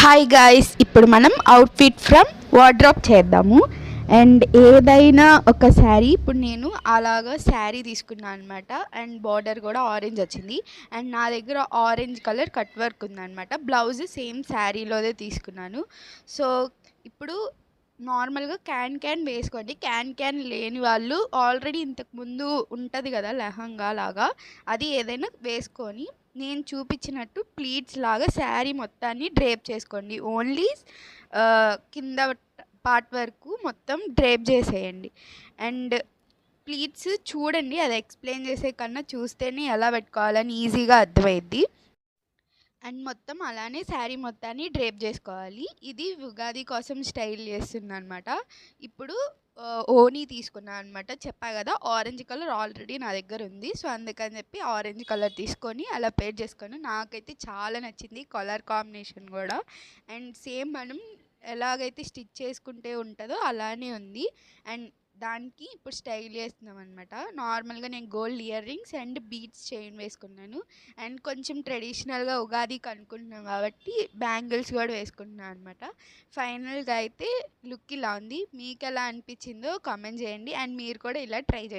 Hi guys, ఇప్పుడు మనం outfit from wardrobe చేద్దాము. అండ్ ఏదైనా ఒక శారీ, ఇప్పుడు నేను అలాగా శారీ తీసుకున్నాను అనమాట. అండ్ బార్డర్ కూడా ఆరెంజ్ వచ్చింది. అండ్ నా దగ్గర ఆరెంజ్ కలర్ కట్ వర్క్ ఉందన్నమాట. బ్లౌజ్ సేమ్ శారీలోదే తీసుకున్నాను. సో ఇప్పుడు నార్మల్గా క్యాన్ వేసుకోండి. క్యాన్ లేని వాళ్ళు ఆల్రెడీ ఇంతకుముందు ఉంటుంది కదా లెహంగా లాగా, అది ఏదైనా వేసుకొని నేను చూపించినట్టు ప్లీట్స్ లాగా శారీ మొత్తాన్ని డ్రేప్ చేసుకోండి. ఓన్లీ కింద పార్ట్ వరకు మొత్తం డ్రేప్ చేసేయండి. అండ్ ప్లీట్స్ చూడండి, అది ఎక్స్ప్లెయిన్ చేసే కన్నా చూస్తేనే ఎలా పెట్టుకోవాలని ఈజీగా అర్థమైద్ది. అండ్ మొత్తం అలానే శారీ మొత్తాన్ని డ్రేప్ చేసుకోవాలి. ఇది ఉగాది కోసం స్టైల్ చేస్తున్నా అనమాట. ఇప్పుడు ఓనీ తీసుకున్నాను అనమాట. చెప్పా కదా ఆరెంజ్ కలర్ ఆల్రెడీ నా దగ్గర ఉంది. సో అందుకని చెప్పి ఆరెంజ్ కలర్ తీసుకొని అలా పేర్ చేసుకొని, నాకైతే చాలా నచ్చింది కలర్ కాంబినేషన్ కూడా. అండ్ సేమ్ మనం ఎలాగైతే స్టిచ్ చేసుకుంటే ఉంటుందో అలానే ఉంది. అండ్ దానికి ఇప్పుడు స్టైల్ చేస్తున్నాం అనమాట. నార్మల్గా నేను gold ear rings and beads chain వేసుకున్నాను. అండ్ కొంచెం ట్రెడిషనల్గా ఉగాదికి అనుకుంటున్నాం కాబట్టి బ్యాంగిల్స్ కూడా వేసుకుంటున్నాను అనమాట. ఫైనల్గా అయితే లుక్ ఇలా ఉంది. మీకు ఎలా అనిపించిందో కామెంట్ చేయండి. అండ్ మీరు కూడా ఇలా ట్రై చేయండి.